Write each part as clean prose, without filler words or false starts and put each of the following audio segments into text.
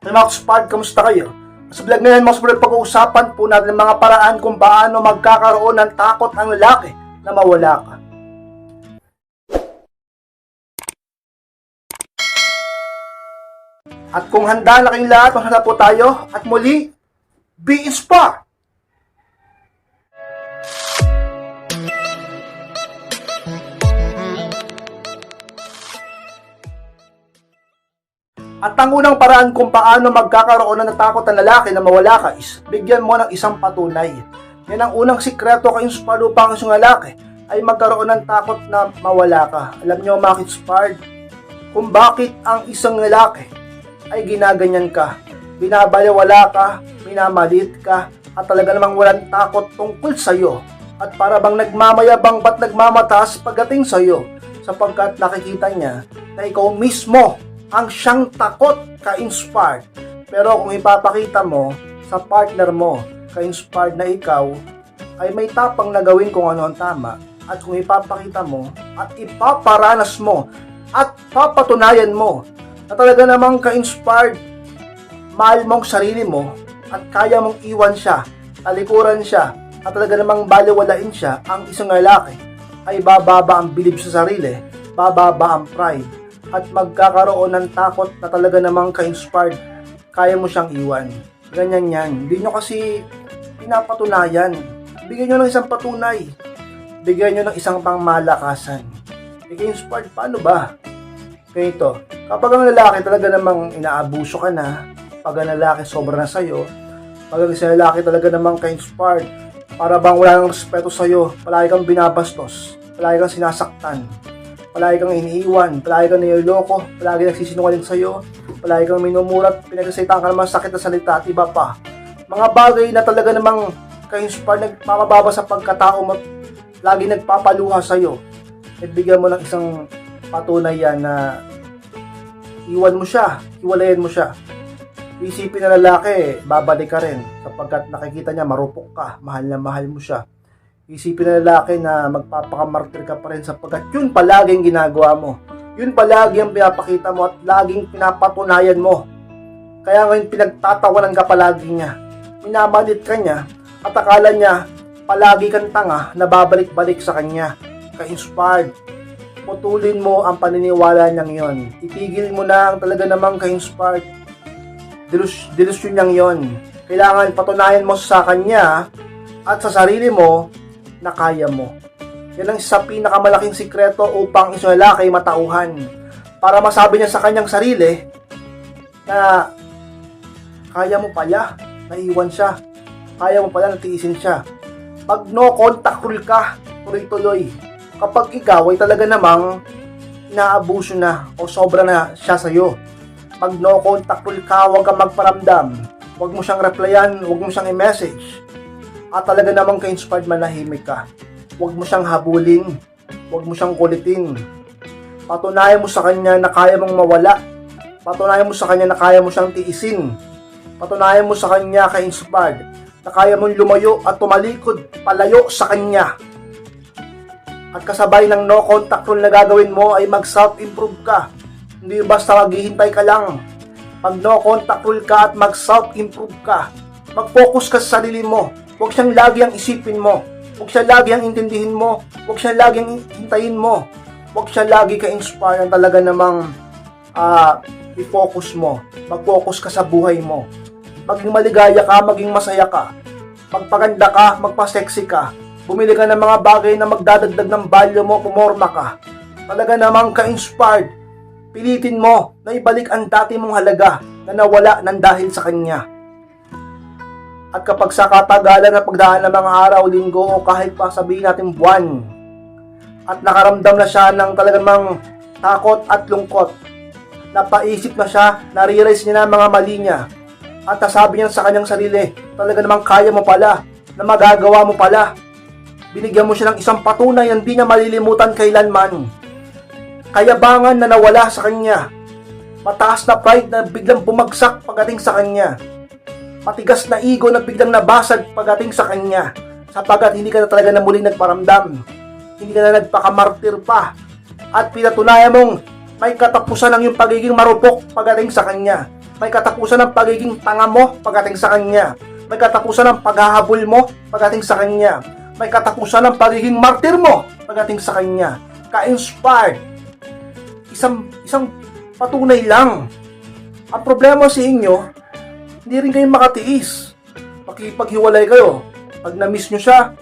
Hey mga kaspard, kamusta kayo? Sa vlog ngayon mga kaspard, pag-uusapan po natin ang mga paraan kung paano magkakaroon ng takot ang lalaki na mawala ka. At kung handa na kayong lahat, maghanda po tayo at muli, be inspired! At ang unang paraan kung paano magkakaroon ng takot ang lalaki na mawala ka is bigyan mo ng isang patunay. Yan ang unang sikreto ka-inspired upang ang isang lalaki ay magkaroon ng takot na mawala ka. Alam nyo mga inspired, kung bakit ang isang lalaki ay ginaganyan ka, binabalewala ka, minamalit ka, at talaga namang walang takot tungkol sa'yo. At para bang nagmamayabang ba't nagmamataas pagdating sa'yo, sapagkat nakikita niya na ikaw mismo ang siyang takot ka-inspired. Pero kung ipapakita mo sa partner mo ka-inspired na ikaw ay may tapang na gawin kung ano ang tama, at kung ipapakita mo at ipaparanas mo at papatunayan mo na talaga namang ka-inspired, mahal mong sarili mo at kaya mong iwan siya, talikuran siya, at talaga namang baliwalain siya, ang isang lalaki ay bababa ang bilib sa sarili, bababa ang pride, at magkakaroon ng takot na talaga namang ka-inspired, kaya mo siyang iwan. Ganyan yan. Hindi nyo kasi pinapatunayan. Bigyan nyo ng isang patunay. Bigyan nyo ng isang pangmalakasan. Ka-inspired, paano ba? Ganito, kapag ang lalaki talaga namang inaabuso ka na, pag ang lalaki sobra na sa'yo, pag ang isang lalaki talaga namang ka-inspired, para bang wala nang respeto sa'yo, palagi kang binabastos, palagi kang sinasaktan, palagi kang iniiwan, palagi kang niloloko, palagi nagsisinungaling sa'yo, palagi kang minumurat, pinagsasayitan ka naman sakit na salita at iba pa. Mga bagay na talaga namang ka-inspire, nagpapababa sa pagkatao mo, lagi nagpapaluha sa'yo. At bigyan mo ng isang patunay yan na iwan mo siya, hiwalayan mo siya. Isipin na lalaki, babalik ka rin sapagkat nakikita niya marupok ka, mahal na mahal mo siya. Isipin na lalaki na magpapakamartir ka pa rin sapagkat yun palaging ginagawa mo. Yun palagi ang pinapakita mo at laging pinapatunayan mo. Kaya ngayon pinagtatawanan ka palagi niya. Minamalit ka niya at akala niya palagi kang tanga na babalik-balik sa kanya. Ka-inspired. Putulin mo ang paniniwala niyang yon. Itigil mo na ang talaga namang ka-inspired. Delusyon niyang yon. Kailangan patunayan mo sa kanya at sa sarili mo na kaya mo. Yan ang isa pinakamalaking sikreto upang isang lalaki matauhan. Para masabi niya sa kanyang sarili na kaya mo pala, naiwan siya. Kaya mo pala, natiisin siya. Pag no contact rule ka, tuloy-tuloy. Kapag ikaw ay talaga namang inaabuso na o sobra na siya sa'yo. Pag no contact rule ka, huwag kang magparamdam. Huwag mo siyang replyan, huwag mo siyang i-message. At talaga namang ka-inspired, manahimik ka. Huwag mo siyang habulin. Huwag mo siyang kulitin. Patunayan mo sa kanya na kaya mong mawala. Patunayan mo sa kanya na kaya mo siyang tiisin. Patunayan mo sa kanya, ka-inspired, na kaya mong lumayo at tumalikod palayo sa kanya. At kasabay ng no contact rule na gagawin mo ay mag-self-improve ka. Hindi basta maghihintay ka lang. Pag no contact rule ka at mag-self-improve ka, mag-focus ka sa sarili mo. Huwag siyang lagi ang isipin mo. Huwag siya lagi ang intindihin mo. Huwag siya lagi ang hintayin mo. Huwag siya lagi ka-inspire ang talaga namang i-focus mo. Mag-focus ka sa buhay mo. Maging maligaya ka, maging masaya ka. Magpaganda ka, magpa-sexy ka. Bumili ka ng mga bagay na magdadagdag ng value mo, pumorma ka. Talaga namang ka-inspired. Pilitin mo na ibalik ang dati mong halaga na nawala ng dahil sa kanya. At kapag sa katagalan na pagdaan ng mga araw, linggo o kahit pa sabihin natin buwan, at nakaramdam na siya ng talagang takot at lungkot, napaisip na siya, nare-realize niya na mga mali niya, at nasabi niya sa kanyang sarili, talaga namang kaya mo pala, na magagawa mo pala. Binigyan mo siya ng isang patunay na hindi niya malilimutan kailanman. Kayabangan na nawala sa kanya, mataas na pride na biglang bumagsak pagdating sa kanya, matigas na ego na biglang nabasag pagdating sa kanya, sapagkat hindi ka na talaga na muling nagparamdam, hindi ka na nagpakamartir pa, at pinatunayan mong may katapusan ang iyong pagiging marupok pagdating sa kanya. May katapusan ng pagiging tanga mo pagdating sa kanya. May katapusan ng paghahabol mo pagdating sa kanya. May katapusan ng pagiging martir mo pagdating sa kanya. Ka-inspired. Isang patunay lang. Ang problema sa inyo, hindi rin kayo makatiis. Makipaghiwalay kayo. Pag na-miss nyo siya,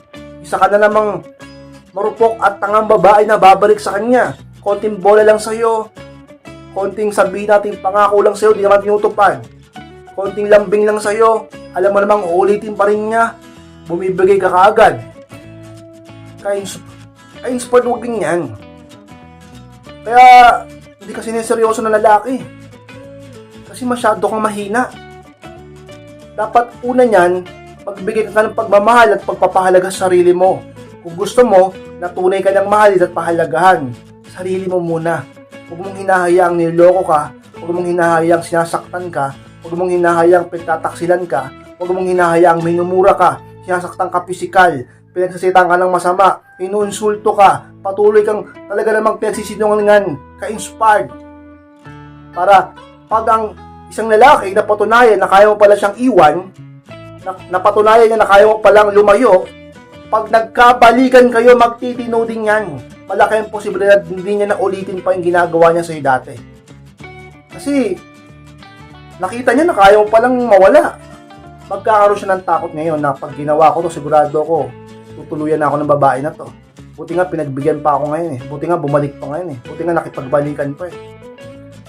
isa ka na namang marupok at tangang babae na babalik sa kanya. Konting bola lang sa'yo. Konting sabihin natin pangako lang sa'yo, di naman tinutupad. Konting lambing lang sa'yo, alam mo namang uulitin pa rin niya. Bumibigay ka kaagad. Ka-inspired huwag ganyan. Kaya, hindi kasi sineryoso na lalaki. Kasi masyado kang mahina. Dapat una niyan, magbigay ka ng pagmamahal at pagpapahalaga sa sarili mo. Kung gusto mo, na tunay ka ng mahalin at pahalagahan. Sarili mo muna. Huwag mong hinahayang niloko ka. Huwag mong hinahayang sinasaktan ka. Huwag mong hinahayang pinagtataksilan ka. Huwag mong hinahayang minumura ka. Sinasaktan ka pisikal. Pinagsasitan ka ng masama. Inuinsulto ka. Patuloy kang talaga namang pinagsisinungalingan. Ka-inspired. Para pag ang isang lalaki na patunayan na kaya mo pala siyang iwan, napatunayan niya na kaya mo palang lumayo, pag nagkabalikan kayo, magtitino din yan. Malaki ang posibilidad hindi niya na ulitin pa yung ginagawa niya sa'yo dati. Kasi, nakita niya na kaya mo palang mawala. Magkakaroon siya ng takot ngayon na pag ginawa ko to, sigurado ko, tutuluyan na ako ng babae na to. Buti nga pinagbigyan pa ako ngayon eh. Buti nga bumalik pa ngayon eh. Buti nga nakipagbalikan pa eh.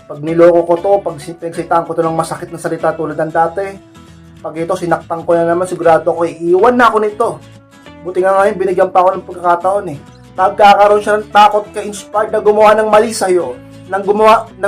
Pag niloko ko to, pag pinagsitaan ko to ng masakit na salita tulad ng dati, pag ito sinaktan ko na naman, sigurado ko iiwan na ako nito. Buti nga ngayon, binigyan pa ako ng pagkakataon eh. Nagkakaroon siya ng takot ka-inspired na gumawa ng mali sa'yo, na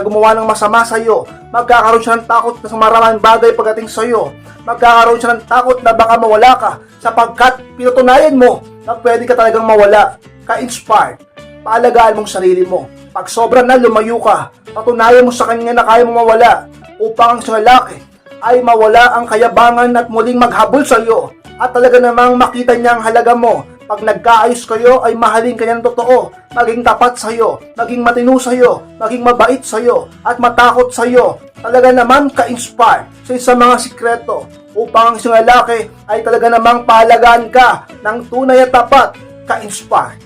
gumawa ng masama sa'yo. Magkakaroon siya ng takot na sa maraming bagay pagdating sa'yo. Magkakaroon siya ng takot na baka mawala ka sapagkat pinutunayan mo na pwede ka talagang mawala. Ka-inspired. Paalagaan mong sarili mo. Pag sobra na lumayo ka, patunayan mo sa kanya na kaya mo mawala upang ang isang lalaki ay mawala ang kayabangan at muling maghabol sa'yo at talaga namang makita niya ang halaga mo. Pag nagkaayos kayo, ay mahalin ka niya ng totoo, maging tapat sa'yo, maging matino sa'yo, maging mabait sa'yo, at matakot sa'yo. Talaga naman ka-inspire sa isang mga sikreto upang ang isang lalaki ay talaga namang pahalagaan ka ng tunay at tapat. Ka-inspire.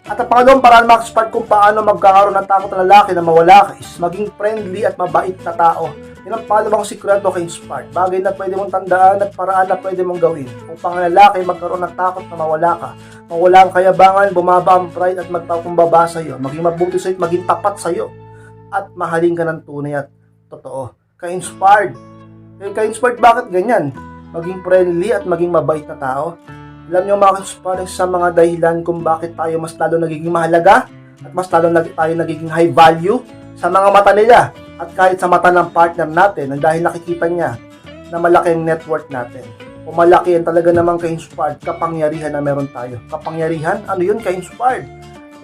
At ang pangalawang paraan mag-inspire kung paano magkakaroon ng takot ng lalaki na mawala ka is maging friendly at mabait na tao. Yan ang pangalawang sikreto ka-inspired. Bagay na pwede mong tandaan at paraan na pwede mong gawin. Upang ang lalaki magkaroon ng takot na mawala ka. Mawala ang kayabangan, bumaba ang pride at magpakumbaba sa'yo. Maging mabuti sa'yo at maging tapat sa'yo. At mahalin ka ng tunay at totoo. Ka-inspired. Ka-inspired bakit ganyan? Maging friendly at maging mabait na tao. Alam niyo mga ka-inspired sa mga dahilan kung bakit tayo mas lalo nagiging mahalaga at mas lalo tayo nagiging high value sa mga mata nila. At kahit sa mata ng partner natin, dahil nakikita niya na malaki ang network natin. O malaki ang talaga namang ka-inspired, kapangyarihan na meron tayo. Kapangyarihan? Ano yun ka-inspired?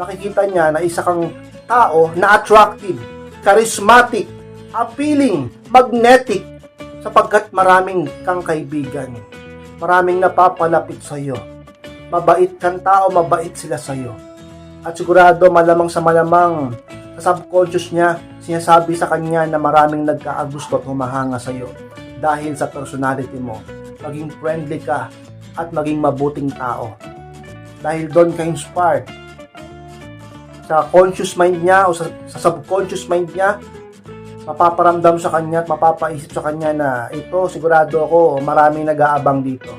Nakikita niya na isa kang tao na attractive, charismatic, appealing, magnetic, sapagkat maraming kang kaibigan. Maraming napapalapit sa iyo. Mabait kang tao, mabait sila sa iyo. At sigurado malamang sa malamang, sa subconscious niya, sinasabi sa kanya na maraming nagkaagusto at humahanga sa iyo dahil sa personality mo. Maging friendly ka at maging mabuting tao. Dahil doon ka inspired. Sa conscious mind niya o sa subconscious mind niya, mapaparamdam sa kanya at mapapaisip sa kanya na ito, sigurado ako, maraming nag-aabang dito.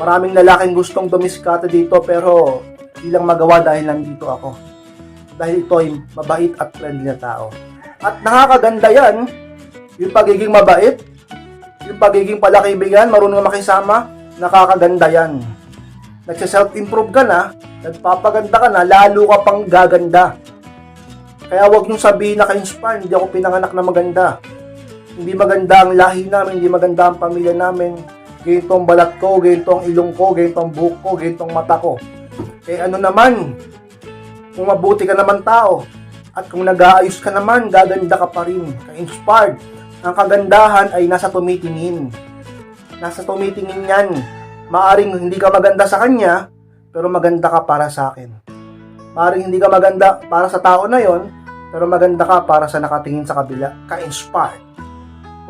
Maraming lalaking gustong dumiskarte dito pero ilang magawa dahil nandito ako. Dahil ito ay mabait at friendly na tao. At nakakaganda yan, yung pagiging mabait, yung pagiging palakaibigan, marunong makisama, nakakaganda yan. Nagsa-self-improve ka na, nagpapaganda ka na, lalo ka pang gaganda. Kaya huwag niyong sabihin na ka-inspire, hindi ako pinanganak na maganda. Hindi maganda ang lahi namin, hindi maganda ang pamilya namin. Ganito ang balat ko, ganito ang ilong ko, ganito ang buhok ko, ganito ang mata ko. Eh ano naman, kung mabuti ka naman tao, at kung nag-aayos ka naman, gaganda ka pa rin. Ka-inspired. Ang kagandahan ay nasa tumitingin. Nasa tumitingin yan. Maaring hindi ka maganda sa kanya, pero maganda ka para sa akin. Maaring hindi ka maganda para sa tao na yon, pero maganda ka para sa nakatingin sa kabila. Ka-inspired.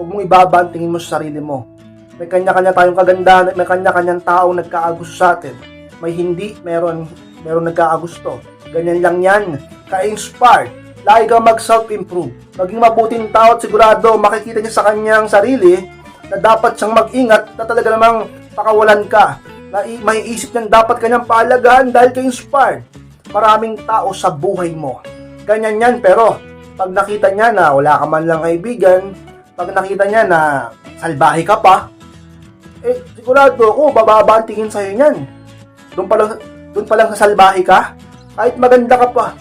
Huwag mong ibaba ang tingin mo sa sarili mo. May kanya-kanya tayong kagandahan, may kanya-kanyang taong nagkaagusto sa atin. May hindi, meron nagkaagusto. Ganyan lang yan. Ka-inspired. Lagi kang mag-self-improve. Maging mabuting tao at sigurado makikita niya sa kanyang sarili na dapat siyang mag-ingat na talaga namang pakawalan ka. Na may isip niyang dapat kanyang pahalagahan dahil ka-inspired. Maraming tao sa buhay mo. Ganyan yan, pero pag nakita niya na wala ka man lang kaibigan, pag nakita niya na salbahe ka pa, sigurado ako, bababa ang tingin sa'yo niyan. Doon pa lang sa salbahe ka, kahit maganda ka pa,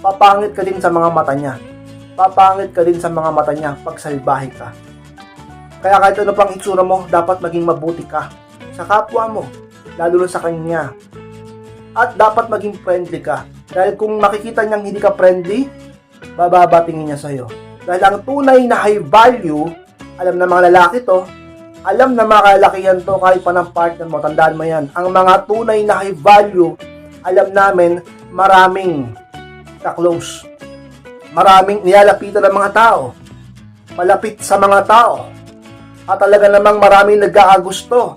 papangit ka din sa mga mata niya. Papangit ka din sa mga mata niya pag salbahe ka. Kaya kahit ano pang itsura mo, dapat maging mabuti ka sa kapwa mo, lalo na sa kanya. At dapat maging friendly ka. Dahil kung makikita niyang hindi ka friendly, bababa tingin niya sa'yo. Dahil ang tunay na high value, alam na mga lalaki to, alam na mga kalakihan to kahit pa ng partner mo, tandaan mo yan. Ang mga tunay na high value, alam namin, maraming ka-close. Maraming nilalapitan ng mga tao. Malapit sa mga tao. At talaga namang maraming nag-aagusto.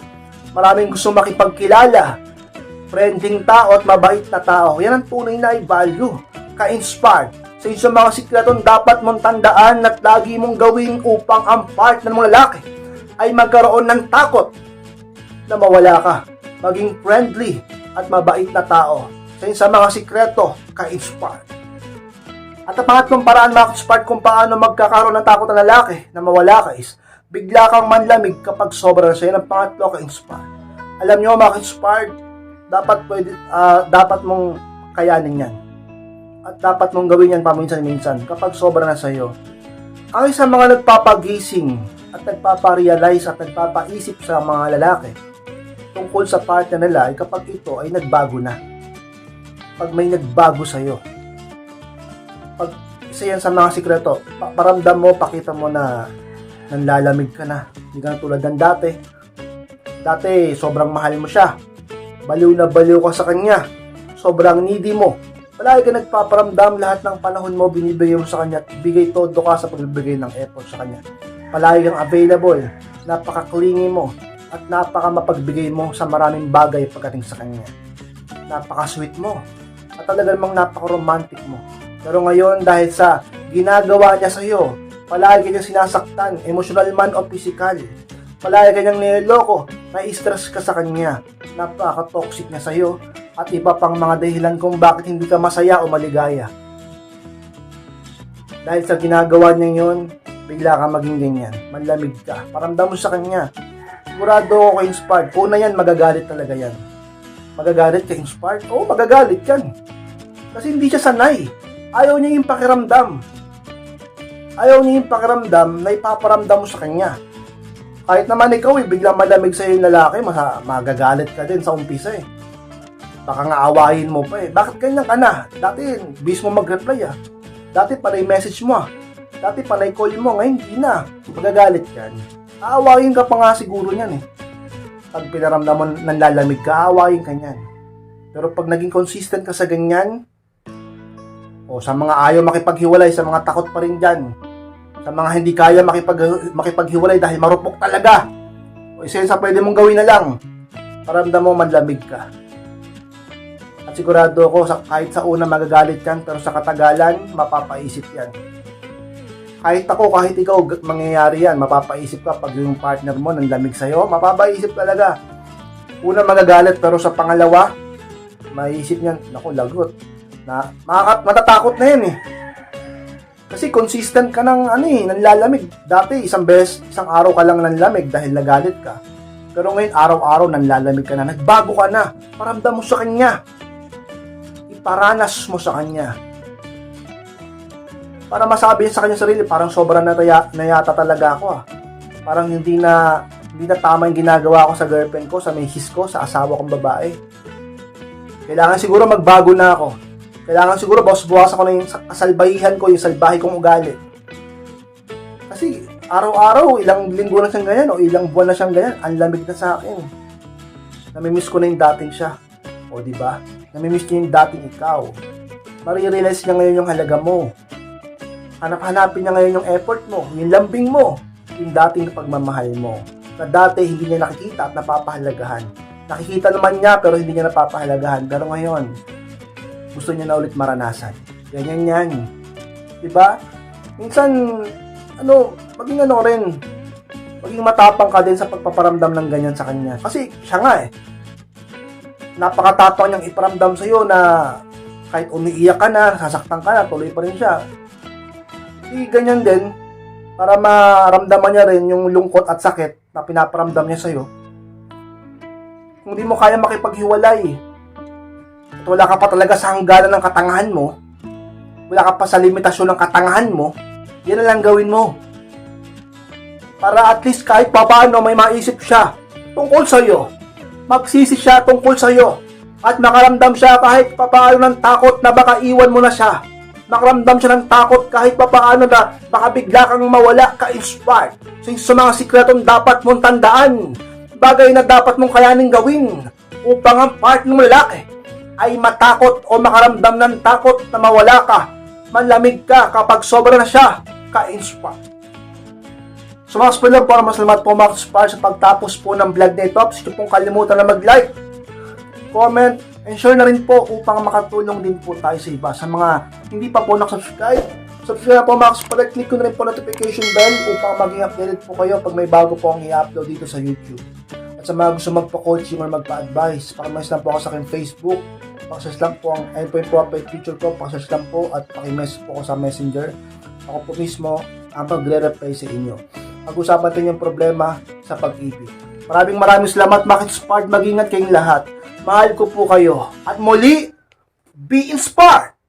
Maraming gusto makipagkilala. Friending tao at mabait na tao. Yan ang tunay na high value. Ka-inspired. Sa isang mga sikreton dapat mong tandaan at lagi mong gawin upang ang partner mong lalaki ay magkaroon ng takot na mawala ka. Maging friendly at mabait na tao. Sa isang mga sikreto, ka-inspired. At ang pangatlong paraan mga ka-inspired kung paano magkakaroon ng takot ang lalaki na mawala ka is bigla kang manlamig kapag sobra na sa'yo. Ang pangatlo, ka-inspired. Alam nyo mga ka-inspired, dapat mong kayanin yan. At dapat mong gawin yan paminsan-minsan kapag sobra na sa'yo. Ang isang mga nagpapagising at nagpaparealize at nagpapaisip sa mga lalaki tungkol sa partner nila ay kapag ito ay nagbago na. Pag may nagbago sa'yo. Pag isa yan sa mga sikreto, paramdam mo, pakita mo na nanlalamig ka na. Hindi ka na tulad ng dati. Dati, sobrang mahal mo siya. Baliw na baliw ka sa kanya. Sobrang needy mo. Palagi ka nagpaparamdam, lahat ng panahon mo binibigay mo sa kanya at bigay todo ka sa pagbibigay ng effort sa kanya. Palagi kang available, napaka-clingy mo at napaka-mapagbigay mo sa maraming bagay pagdating sa kanya. Napaka-sweet mo at talaga namang napaka-romantic mo. Pero ngayon dahil sa ginagawa niya sa iyo, palagi kanyang sinasaktan, emotional man o physical. Palagi kanyang niloloko, na-stress ka sa kanya, napaka-toxic niya sa iyo. At iba pang mga dahilan kung bakit hindi ka masaya o maligaya. Dahil sa ginagawa niya yun, bigla ka maging ganyan. Manlamig ka. Paramdam mo sa kanya. Sigurado ako ka-inspired. Una yan, magagalit talaga yan. Magagalit ka inspired? Oo, magagalit yan. Kasi hindi siya sanay. Ayaw niya yung pakiramdam. Ayaw niya yung pakiramdam na ipaparamdam mo sa kanya. Kahit naman ikaw biglang malamig sa'yo yung lalaki, magagalit ka din sa umpisa Baka nga awahin mo pa Bakit ganyan ka na? Dati, bis mo mag-reply Dati panay message mo Dati panay call mo. Ngayon, hindi na. Magagalit yan. Aawahin ka pa nga siguro niyan Pag pinaramdam mo nanlalamig ka, aawahin ka niyan. Pero pag naging consistent ka sa ganyan, o sa mga ayaw makipaghiwalay, sa mga takot pa rin dyan, sa mga hindi kaya makipaghiwalay dahil marupok talaga, o isa sa pwede mong gawin na lang, paramdam mo manlamig ka. At sigurado ako, kahit sa una magagalit yan, pero sa katagalan, mapapaisip yan. Kahit ako, kahit ikaw, mangyayari yan, mapapaisip ka pag yung partner mo nanlamig sa'yo, mapapaisip talaga. Una magagalit, pero sa pangalawa, maisip niyan, naku, lagot. Matatakot na yan Kasi consistent ka ng nanlalamig. Dati, isang araw ka lang nanlamig dahil nagalit ka. Pero ngayon, araw-araw nanlalamig ka na, nagbago ka na, paramdam mo sa kanya. Iparanas mo sa kanya. Para masabi sa kanya sarili, parang sobra na yata talaga ako Parang hindi na tama yung ginagawa ko sa girlfriend ko, sa misis ko, sa asawa kong babae. Kailangan siguro magbago na ako. Kailangan siguro bawas ako na yung kasalbahihan ko, yung salbahe kong ugali. Kasi araw-araw, ilang linggo na siyang ganyan o ilang buwan na siyang ganyan, ang lamig na sa akin. Namimiss ko na yung dating siya. O diba? Namimiss niya yung dating ikaw. Marirealize niya ngayon yung halaga mo. Hanap-hanapin niya ngayon yung effort mo, yung lambing mo. yung dating pagmamahal mo na dati hindi niya nakikita at napapahalagahan. Nakikita naman niya pero hindi niya napapahalagahan. Pero ngayon, gusto niya na ulit maranasan. Ganyan yan. Diba? Minsan, maging maging matapang ka din sa pagpaparamdam ng ganyan sa kanya. Kasi siya nga napakatapang niyang iparamdam sa'yo na kahit umiiyak ka na, sasaktan ka na, tuloy pa rin siya. Ganyan din, para maramdaman niya rin yung lungkot at sakit na pinaparamdam niya sa'yo. Kung di mo kaya makipaghiwalay, at wala ka pa talaga sa hangganan ng katangahan mo, wala ka pa sa limitasyon ng katangahan mo, yan na lang gawin mo. Para at least kahit papaano may maisip siya tungkol sa'yo. Magsisi siya tungkol sa'yo. At makaramdam siya kahit papaano ng takot na baka iwan mo na siya. Makaramdam siya ng takot kahit papaano na baka bigla kang mawala ka-inspired sa mga sikretong dapat mong tandaan. Bagay na dapat mong kayaning gawin upang ang part ng lalaki ay matakot o makaramdam ng takot na mawala ka. Manlamig ka kapag sobra na siya ka-inspired. So mga spoiler po, mas salamat po mga kaspar sa pagtapos po ng vlog na ito. Huwag pong kalimutan na mag-like, comment, and share na rin po upang makatulong din po tayo sa iba. Sa mga hindi pa po nakasubscribe, subscribe na po mga kaspar. Click ko na rin po notification bell upang maging updated po kayo pag may bago po ang i-upload dito sa YouTube. At sa mga gusto magpa-coaching or magpa-advise, pakimas lang po ako sa aking Facebook. Pakisearch lang po ayun po yung profile picture ko, pakisearch lang po at pakimessage po ako sa Messenger. Ako po mismo ang magre-reply sa inyo. Pag-usapan natin yung problema sa pag-ibig. Maraming salamat mga kaspar. Mag-ingat kayong lahat. Mahal ko po kayo. At muli, be inspired!